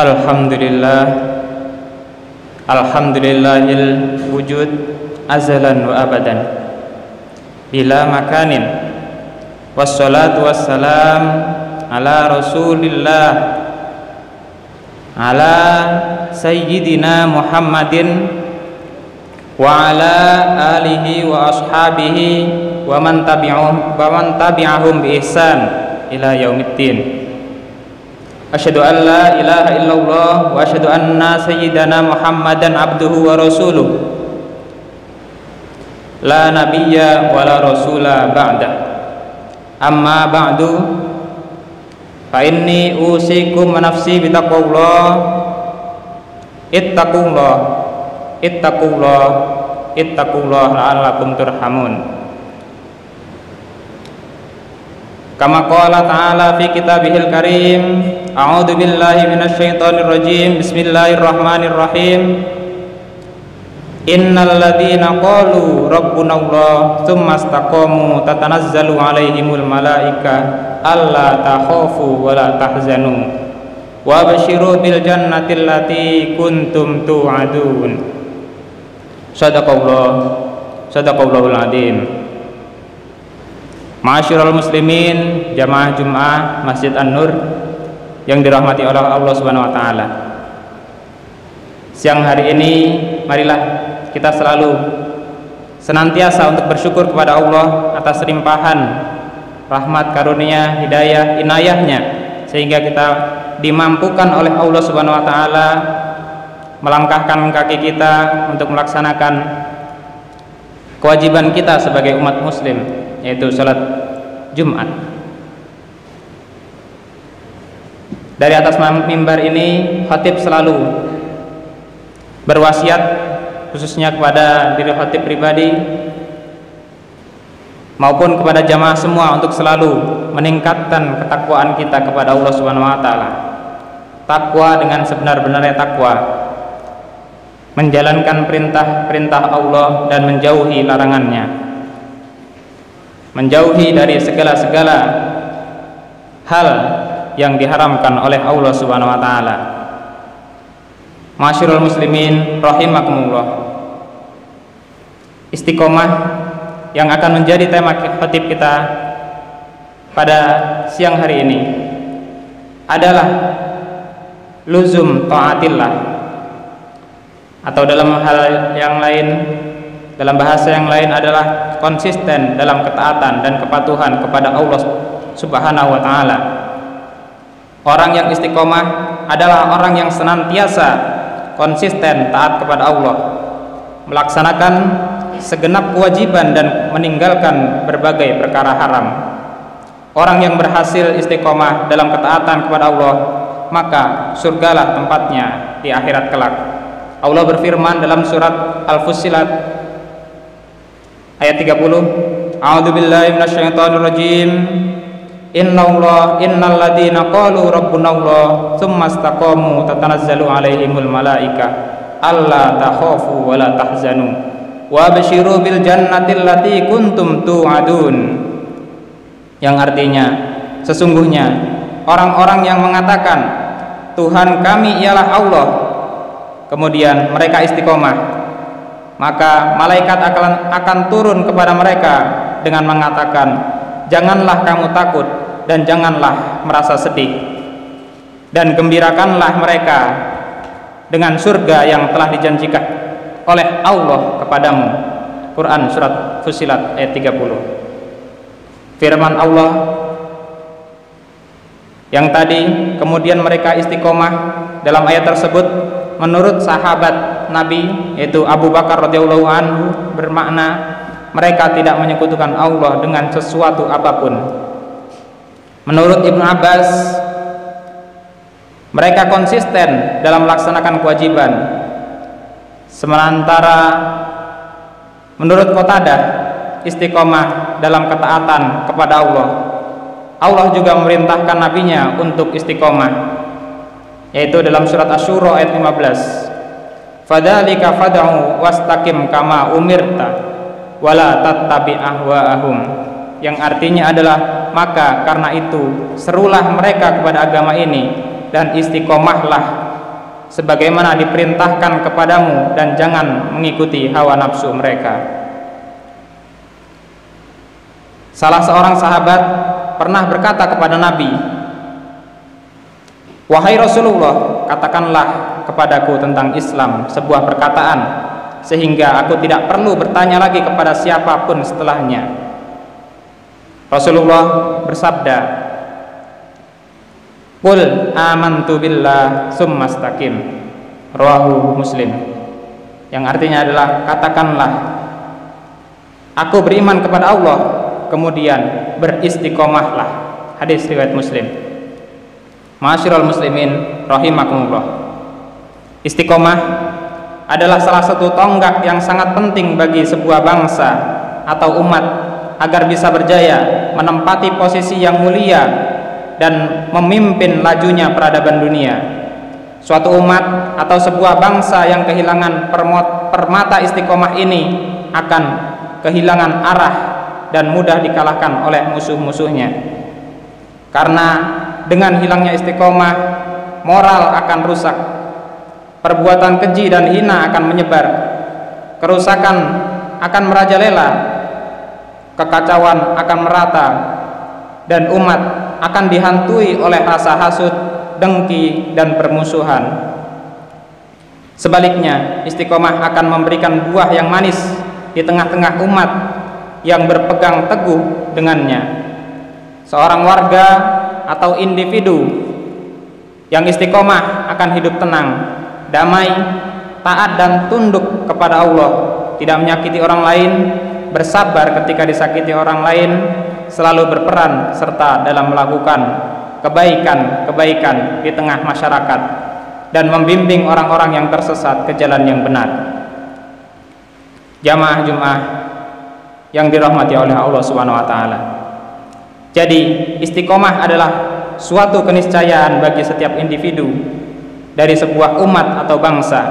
Alhamdulillah, alhamdulillahil wujud azalan wa abadan bila makanin, wassalatu wassalam ala rasulillah ala sayyidina Muhammadin wa ala alihi wa ashabihi wa man tabi'ahum bi ihsan ila yaumiddin. Asyhadu an la ilaha illallah wa asyhadu anna sayyidana Muhammadan abduhu wa rasuluh la nabiyya wa la rasula ba'da. Amma ba'du, fa inni usikum wa nafsi bitaqwallah. Ittaqullah ittaqullah ittaqullah la'allakum turhamun. Kama qala ta'ala fi kitabihil karim, a'udzu billahi minasyaitonir rajim, bismillahirrahmanirrahim. Innal ladzina qalu rabbunallah tsumma istaqamu tatanazzalu 'alaihimul malaika alla takhafu wa la tahzanu wa basyiru bil jannati allati kuntum tu'adun. Sadaqallahul adzim. Ma'asyiral muslimin, jamaah Jumat Masjid An-Nur yang dirahmati oleh Allah Subhanahu wa taala. Siang hari ini marilah kita selalu senantiasa untuk bersyukur kepada Allah atas limpahan rahmat, karunia, hidayah, inayahnya, sehingga kita dimampukan oleh Allah Subhanahu wa taala melangkahkan kaki kita untuk melaksanakan kewajiban kita sebagai umat muslim, yaitu salat Jumat. Dari atas mimbar ini khatib selalu berwasiat, khususnya kepada diri khatib pribadi maupun kepada jamaah semua, untuk selalu meningkatkan ketakwaan kita kepada Allah Subhanahu wa taala. Takwa dengan sebenar-benarnya takwa, menjalankan perintah-perintah Allah dan menjauhi larangannya, menjauhi dari segala-segala hal yang diharamkan oleh Allah Subhanahu wa taala. Ma'asyiral muslimin rahimakumullah. Istiqomah yang akan menjadi tema khatib kita pada siang hari ini adalah luzum taatillah, atau dalam hal yang lain, dalam bahasa yang lain adalah konsisten dalam ketaatan dan kepatuhan kepada Allah Subhanahu wa taala. Orang yang istiqomah adalah orang yang senantiasa konsisten taat kepada Allah, melaksanakan segenap kewajiban dan meninggalkan berbagai perkara haram. Orang yang berhasil istiqomah dalam ketaatan kepada Allah, maka surgalah tempatnya di akhirat kelak. Allah berfirman dalam surat Al-Fussilat ayat 30, a'udzu billahi minasyaitonir rajim. Innal ladzina qalu rabbunallah tsumma istaqamu tatanazzalu 'alaihimul malaika alla takhafu wa la tahzanu wa basyiru bil jannati allati kuntum tu'adun. Yang artinya, sesungguhnya orang-orang yang mengatakan Tuhan kami ialah Allah, kemudian mereka istiqomah, maka malaikat akan turun kepada mereka dengan mengatakan, janganlah kamu takut dan janganlah merasa sedih, dan gembirakanlah mereka dengan surga yang telah dijanjikan oleh Allah kepadamu. Quran surat Fussilat ayat 30. Firman Allah yang tadi, kemudian mereka istiqomah, dalam ayat tersebut menurut sahabat Nabi yaitu Abu Bakar radhiyallahu anhu bermakna mereka tidak menyekutukan Allah dengan sesuatu apapun. Menurut Ibnu Abbas, mereka konsisten dalam melaksanakan kewajiban. Sementara menurut Qatadah, istiqomah dalam ketaatan kepada Allah. Allah juga memerintahkan nabinya untuk istiqomah, yaitu dalam surat Asy-Syura ayat 15. Fadzalika fad'u wastaqim kama umirta wala tattabi ahwa'ahum, yang artinya adalah maka karena itu serulah mereka kepada agama ini dan istiqomahlah sebagaimana diperintahkan kepadamu, dan jangan mengikuti hawa nafsu mereka. Salah seorang sahabat pernah berkata kepada Nabi, "Wahai Rasulullah, katakanlah kepadaku tentang Islam sebuah perkataan, sehingga aku tidak perlu bertanya lagi kepada siapapun setelahnya." Rasulullah bersabda, "Qul amantu billah summa istaqim." Rawahu Muslim. Yang artinya adalah, katakanlah, aku beriman kepada Allah, kemudian beristiqomahlah. Hadis riwayat Muslim. Ma'asyiral muslimin rahimakumullah. Istiqomah adalah salah satu tonggak yang sangat penting bagi sebuah bangsa atau umat agar bisa berjaya menempati posisi yang mulia dan memimpin lajunya peradaban dunia. Suatu umat atau sebuah bangsa yang kehilangan permata istiqomah ini akan kehilangan arah dan mudah dikalahkan oleh musuh-musuhnya. Karena dengan hilangnya istiqomah, moral akan rusak, perbuatan keji dan hina akan menyebar, kerusakan akan merajalela, kekacauan akan merata, dan umat akan dihantui oleh rasa hasud, dengki, dan permusuhan. Sebaliknya, istiqomah akan memberikan buah yang manis di tengah-tengah umat yang berpegang teguh dengannya. Seorang warga atau individu yang istiqomah akan hidup tenang, damai, taat dan tunduk kepada Allah, tidak menyakiti orang lain, bersabar ketika disakiti orang lain, selalu berperan serta dalam melakukan kebaikan-kebaikan di tengah masyarakat, dan membimbing orang-orang yang tersesat ke jalan yang benar. Jamaah Jumat yang dirahmati oleh Allah Subhanahu wa taala. Jadi, istiqomah adalah suatu keniscayaan bagi setiap individu dari sebuah umat atau bangsa.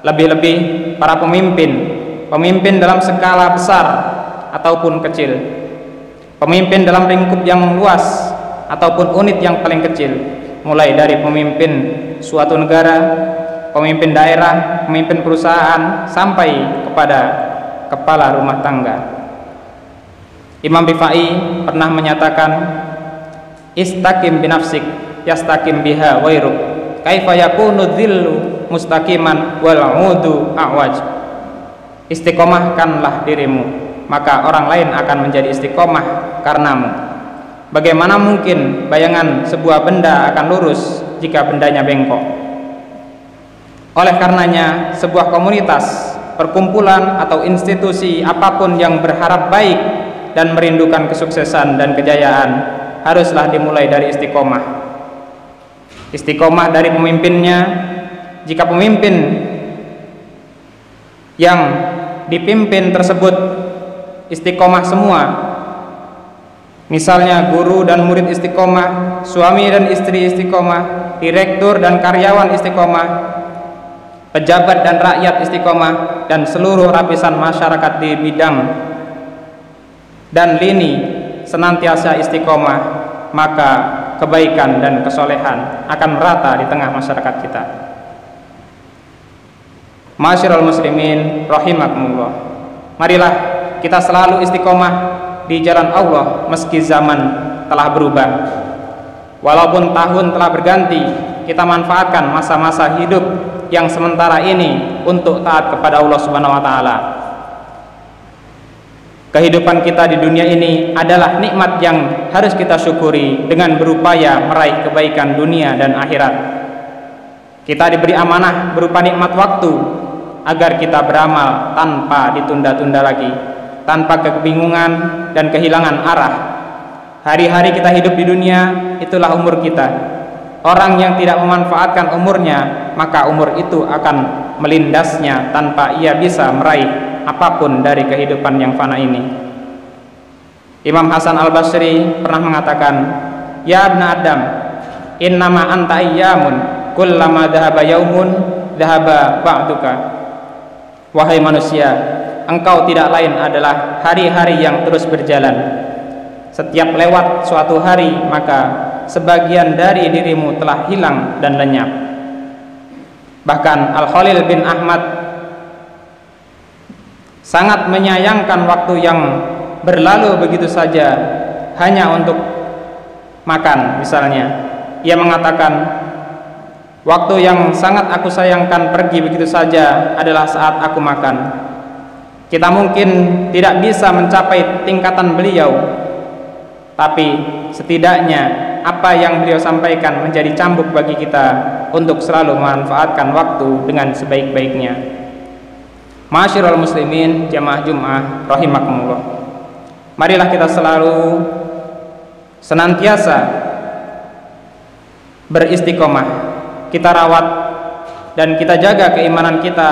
Lebih-lebih para pemimpin dalam skala besar ataupun kecil, pemimpin dalam lingkup yang luas ataupun unit yang paling kecil, mulai dari pemimpin suatu negara, pemimpin daerah, pemimpin perusahaan, sampai kepada kepala rumah tangga. Imam Bifai pernah menyatakan, "Istaqim binafsik yastaqim biha wairuk, kaifa yakunu dhillu mustaqiman wal 'udu a'waj." Istiqomahkanlah dirimu, maka orang lain akan menjadi istiqomah karenamu. Bagaimana mungkin bayangan sebuah benda akan lurus jika bendanya bengkok? Oleh karenanya, sebuah komunitas, perkumpulan atau institusi apapun yang berharap baik dan merindukan kesuksesan dan kejayaan haruslah dimulai dari istiqomah. Istiqomah dari pemimpinnya. Jika pemimpin yang dipimpin tersebut istiqomah semua, misalnya guru dan murid istiqomah, suami dan istri istiqomah, direktur dan karyawan istiqomah, pejabat dan rakyat istiqomah, dan seluruh lapisan masyarakat di bidang dan lini senantiasa istiqomah, maka kebaikan dan kesolehan akan merata di tengah masyarakat kita. Ma'asyiral muslimin rahimakumullah. Marilah kita selalu istiqomah di jalan Allah meski zaman telah berubah. Walaupun tahun telah berganti, kita manfaatkan masa-masa hidup yang sementara ini untuk taat kepada Allah Subhanahu wa taala. Kehidupan kita di dunia ini adalah nikmat yang harus kita syukuri dengan berupaya meraih kebaikan dunia dan akhirat. Kita diberi amanah berupa nikmat waktu agar kita beramal tanpa ditunda-tunda lagi, tanpa kebingungan dan kehilangan arah. Hari-hari kita hidup di dunia, itulah umur kita. Orang yang tidak memanfaatkan umurnya, maka umur itu akan melindasnya tanpa ia bisa meraih apapun dari kehidupan yang fana ini. Imam Hasan Al-Basri pernah mengatakan, "Ya ibna Adam, innama anta ayyamun, kullama dhahaba yaumun dhahaba ba'duka." Wahai manusia, engkau tidak lain adalah hari-hari yang terus berjalan. Setiap lewat suatu hari, maka sebagian dari dirimu telah hilang dan lenyap. Bahkan Al-Khalil bin Ahmad sangat menyayangkan waktu yang berlalu begitu saja hanya untuk makan misalnya. Ia mengatakan, waktu yang sangat aku sayangkan pergi begitu saja adalah saat aku makan. Kita mungkin tidak bisa mencapai tingkatan beliau, tapi setidaknya apa yang beliau sampaikan menjadi cambuk bagi kita untuk selalu memanfaatkan waktu dengan sebaik-baiknya. Ma'asyiral muslimin jamaah Jumat rahimakumullah. Marilah kita selalu senantiasa beristiqomah, kita rawat dan kita jaga keimanan kita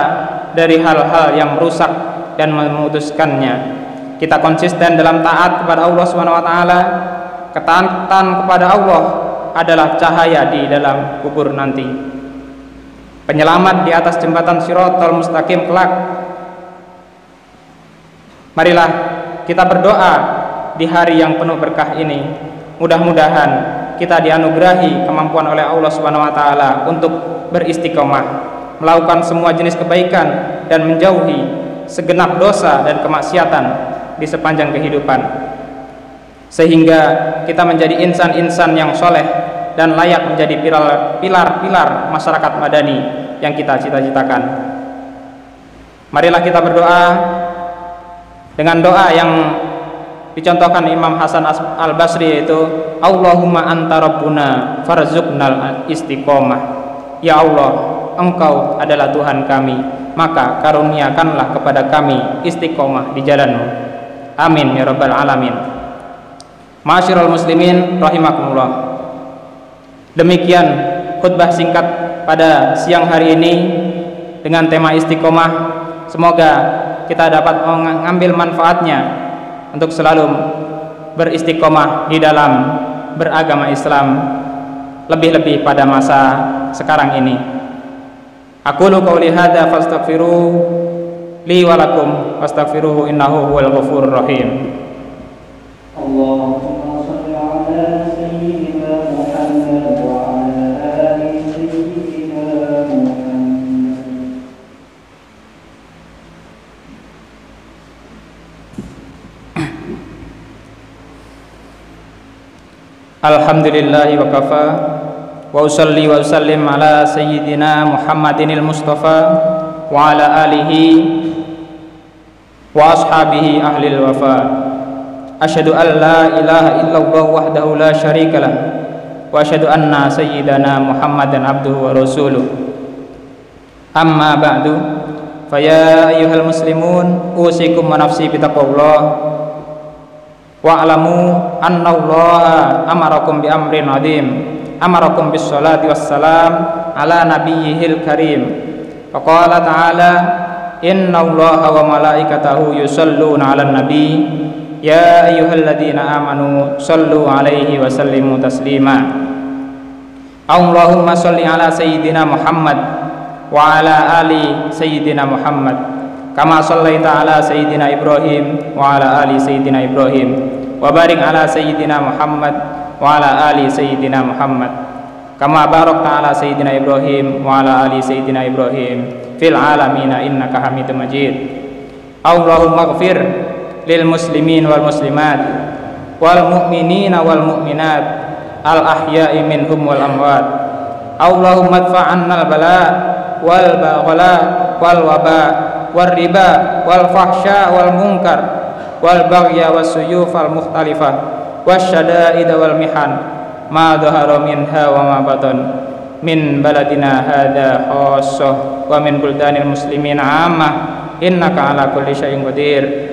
dari hal-hal yang merusak dan memutuskannya. Kita konsisten dalam taat kepada Allah Subhanahu wa taala. Ketaatan kepada Allah adalah cahaya di dalam kubur nanti, penyelamat di atas jembatan Shiratal Mustaqim kelak. Marilah kita berdoa di hari yang penuh berkah ini. Mudah-mudahan kita dianugerahi kemampuan oleh Allah Subhanahu wa taala untuk beristiqomah, melakukan semua jenis kebaikan dan menjauhi segenap dosa dan kemaksiatan di sepanjang kehidupan, sehingga kita menjadi insan-insan yang soleh dan layak menjadi pilar-pilar masyarakat madani yang kita cita-citakan. Marilah kita berdoa dengan doa yang dicontohkan Imam Hasan Al-Basri, yaitu Allahumma anta rabbuna farzuqnal istiqomah. Ya Allah, Engkau adalah Tuhan kami, maka karuniakanlah kepada kami istiqomah di jalan-Mu. Amin ya rabbal alamin. Ma'asyiral muslimin rahimakumullah. Demikian khutbah singkat pada siang hari ini dengan tema istiqomah. Semoga kita dapat mengambil manfaatnya untuk selalu beristiqomah di dalam beragama Islam, lebih-lebih pada masa sekarang ini. Aqulu qouli hadza fastaghfiru li wa lakum wastaghfiruhu innahu huwal ghafurur rahim. Allahumma shalli ala sayyidina Muhammad wa ala ali sayyidina Muhammad. Alhamdulillahi wa kafa wa usalli wa usallim ala sayyidina Muhammadinil Mustafa wa ala alihi wa ashabihi ahlil wafa. Asyhadu an la ilaha illallah wahdahu la syarikalah wa asyhadu anna sayyidana Muhammadan abduhu wa rasuluh. Amma ba'du, faya ayyuhal muslimun usikum wa nafsi bitaqwallah wa'lamu anna allaha amarakum bi amrin adhim, amarakum bis salati wassalam ala nabiyyihil karim. Faqala ta'ala inna allaha wa malaikatahu yusalluna 'alan nabi ya ayyuhalladzina amanu sallu 'alaihi wa sallimu taslima. Allahumma shalli 'ala sayyidina Muhammad wa 'ala ali sayyidina Muhammad kama shallaita 'ala sayyidina Ibrahim wa 'ala ali sayyidina Ibrahim wa barik 'ala sayyidina Muhammad wa 'ala ali sayyidina Muhammad kama barakta 'ala sayyidina Ibrahim wa 'ala ali sayyidina Ibrahim fil alamin innaka Hamidum Majid. Allahumma ighfir lil muslimin wal muslimat wal mu'minina wal mu'minat al ahya'i minhum wal amwat. Allahumma adfa'anna al bala wal baghala wal waba wal riba wal fahsya wal munkar wal baghya was suyuf al mukhtalifah wasyada'id wal mihan ma dhahara minha wa ma batan min baladina hadha khassah wa min buldanil muslimin ammah innaka ala kulli syai'in qadir.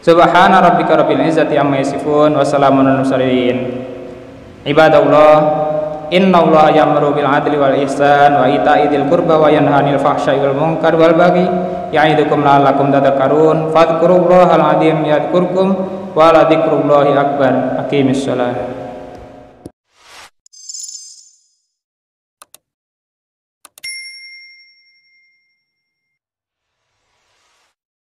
Subhana rabbika rabbil izzati amma yasifun wa salamun alal mursalin. Ibadallah, innallaha ya'muru bil 'adli wal ihsan wa ita'i dzil qurba wa yanha 'anil fahsya'i wal munkar wal baghi ya'idukum la'allakum tadhakkarun. Fadhkurullahal 'azim yadhkurkum wa la dzikrullahi akbar. Aqimissalah.